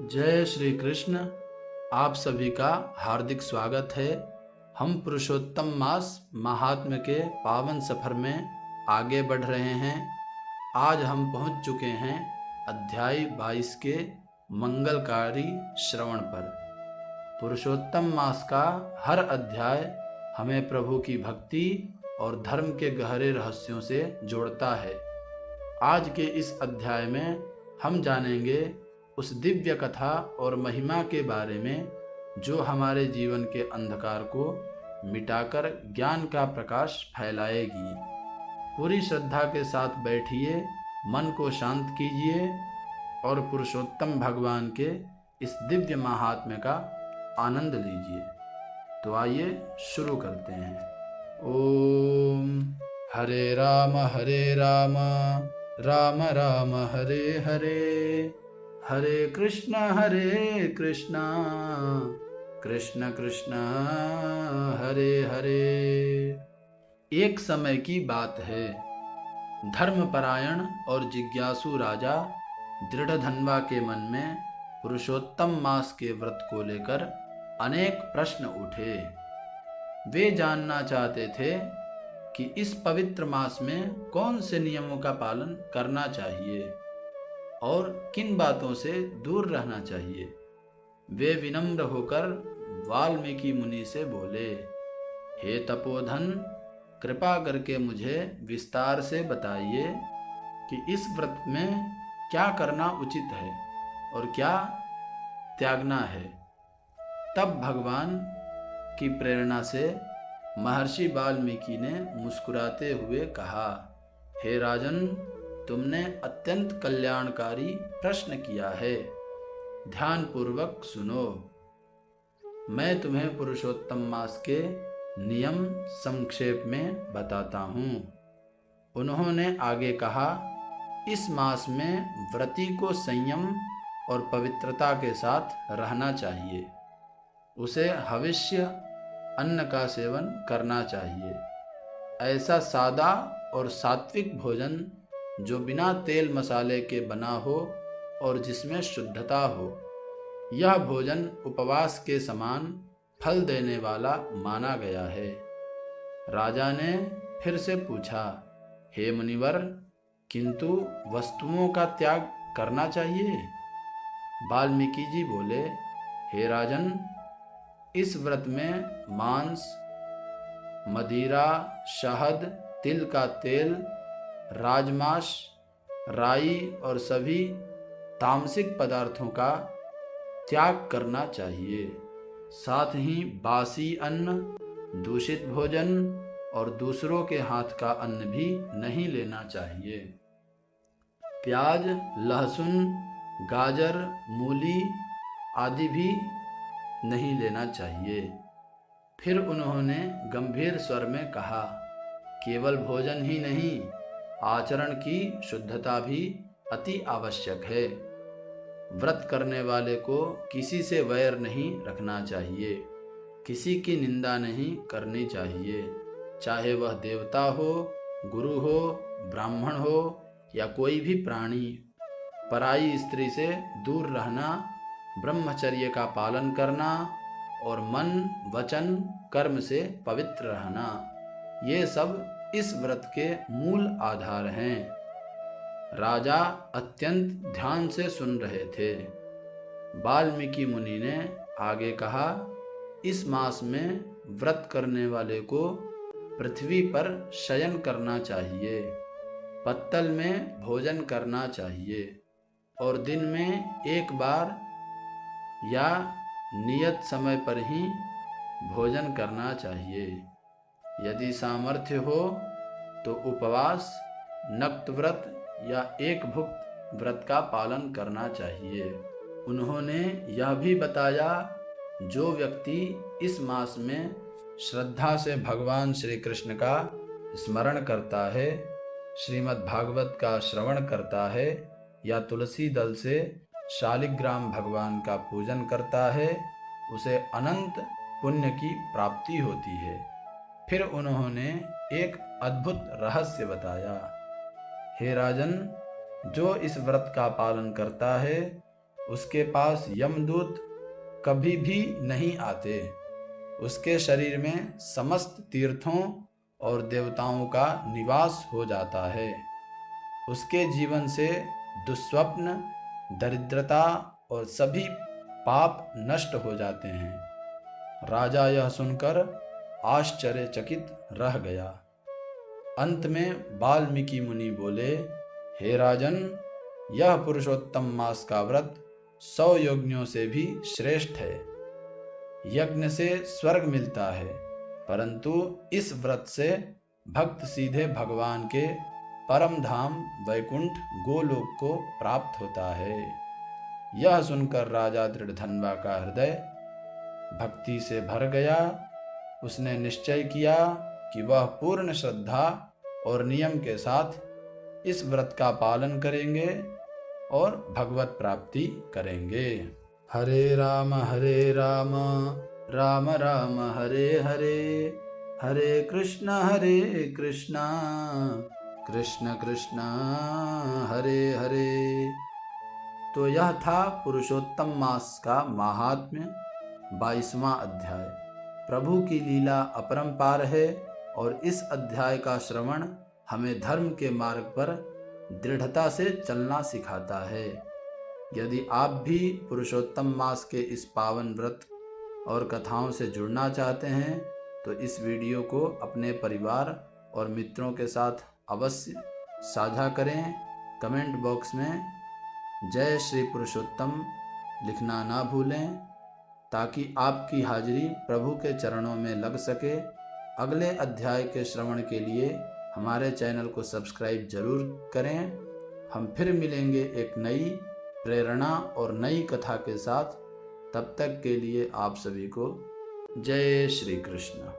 जय श्री कृष्ण। आप सभी का हार्दिक स्वागत है। हम पुरुषोत्तम मास महात्म्य के पावन सफर में आगे बढ़ रहे हैं। आज हम पहुंच चुके हैं अध्याय 22 के मंगलकारी श्रवण पर। पुरुषोत्तम मास का हर अध्याय हमें प्रभु की भक्ति और धर्म के गहरे रहस्यों से जोड़ता है। आज के इस अध्याय में हम जानेंगे उस दिव्य कथा और महिमा के बारे में जो हमारे जीवन के अंधकार को मिटाकर ज्ञान का प्रकाश फैलाएगी। पूरी श्रद्धा के साथ बैठिए, मन को शांत कीजिए और पुरुषोत्तम भगवान के इस दिव्य महात्म्य का आनंद लीजिए। तो आइए शुरू करते हैं। ओम हरे राम राम राम हरे हरे, हरे कृष्ण कृष्ण कृष्ण हरे हरे। एक समय की बात है, धर्मपरायण और जिज्ञासु राजा दृढ़धन्वा के मन में पुरुषोत्तम मास के व्रत को लेकर अनेक प्रश्न उठे। वे जानना चाहते थे कि इस पवित्र मास में कौन से नियमों का पालन करना चाहिए और किन बातों से दूर रहना चाहिए। वे विनम्र होकर वाल्मीकि मुनि से बोले, हे तपोधन, कृपा करके मुझे विस्तार से बताइए कि इस व्रत में क्या करना उचित है और क्या त्यागना है। तब भगवान की प्रेरणा से महर्षि वाल्मीकि ने मुस्कुराते हुए कहा, हे राजन, तुमने अत्यंत कल्याणकारी प्रश्न किया है। ध्यानपूर्वक सुनो। मैं तुम्हें पुरुषोत्तम मास के नियम संक्षेप में बताता हूँ। उन्होंने आगे कहा, इस मास में व्रती को संयम और पवित्रता के साथ रहना चाहिए। उसे हविष्य अन्न का सेवन करना चाहिए। ऐसा सादा और सात्विक भोजन जो बिना तेल मसाले के बना हो और जिसमें शुद्धता हो, यह भोजन उपवास के समान फल देने वाला माना गया है। राजा ने फिर से पूछा, हे मुनिवर, किंतु वस्तुओं का त्याग करना चाहिए? वाल्मीकि जी बोले, हे राजन, इस व्रत में मांस, मदिरा, शहद, तिल का तेल, राजमांस, राई और सभी तामसिक पदार्थों का त्याग करना चाहिए। साथ ही बासी अन्न, दूषित भोजन और दूसरों के हाथ का अन्न भी नहीं लेना चाहिए। प्याज, लहसुन, गाजर, मूली आदि भी नहीं लेना चाहिए। फिर उन्होंने गंभीर स्वर में कहा, केवल भोजन ही नहीं, आचरण की शुद्धता भी अति आवश्यक है। व्रत करने वाले को किसी से वैर नहीं रखना चाहिए, किसी की निंदा नहीं करनी चाहिए, चाहे वह देवता हो, गुरु हो, ब्राह्मण हो या कोई भी प्राणी। पराई स्त्री से दूर रहना, ब्रह्मचर्य का पालन करना और मन, वचन, कर्म से पवित्र रहना, ये सब इस व्रत के मूल आधार हैं। राजा अत्यंत ध्यान से सुन रहे थे। वाल्मीकि मुनि ने आगे कहा, इस मास में व्रत करने वाले को पृथ्वी पर शयन करना चाहिए, पत्तल में भोजन करना चाहिए और दिन में एक बार या नियत समय पर ही भोजन करना चाहिए। यदि सामर्थ्य हो तो उपवास, नक्त व्रत या एक भुक्त व्रत का पालन करना चाहिए। उन्होंने यह भी बताया, जो व्यक्ति इस मास में श्रद्धा से भगवान श्री कृष्ण का स्मरण करता है, श्रीमद् भागवत का श्रवण करता है या तुलसी दल से शालिग्राम भगवान का पूजन करता है, उसे अनंत पुण्य की प्राप्ति होती है। फिर उन्होंने एक अद्भुत रहस्य बताया, हे राजन, जो इस व्रत का पालन करता है उसके पास यमदूत कभी भी नहीं आते। उसके शरीर में समस्त तीर्थों और देवताओं का निवास हो जाता है। उसके जीवन से दुस्वप्न, दरिद्रता और सभी पाप नष्ट हो जाते हैं। राजा यह सुनकर आश्चर्यचकित रह गया। अंत में वाल्मीकि मुनि बोले, हे राजन, यह पुरुषोत्तम मास का व्रत 100 यज्ञों से भी श्रेष्ठ है। यज्ञ से स्वर्ग मिलता है, परंतु इस व्रत से भक्त सीधे भगवान के परम धाम वैकुंठ गोलोक को प्राप्त होता है। यह सुनकर राजा दृढ़धन्वा का हृदय भक्ति से भर गया। उसने निश्चय किया कि वह पूर्ण श्रद्धा और नियम के साथ इस व्रत का पालन करेंगे और भगवत प्राप्ति करेंगे। हरे राम राम राम हरे हरे, हरे कृष्ण कृष्ण कृष्ण हरे हरे। तो यह था पुरुषोत्तम मास का महात्म्य 22वां अध्याय। प्रभु की लीला अपरंपार है और इस अध्याय का श्रवण हमें धर्म के मार्ग पर दृढ़ता से चलना सिखाता है। यदि आप भी पुरुषोत्तम मास के इस पावन व्रत और कथाओं से जुड़ना चाहते हैं तो इस वीडियो को अपने परिवार और मित्रों के साथ अवश्य साझा करें। कमेंट बॉक्स में जय श्री पुरुषोत्तम लिखना ना भूलें, ताकि आपकी हाजिरी प्रभु के चरणों में लग सके। अगले अध्याय के श्रवण के लिए हमारे चैनल को सब्सक्राइब जरूर करें। हम फिर मिलेंगे एक नई प्रेरणा और नई कथा के साथ। तब तक के लिए आप सभी को जय श्री कृष्ण।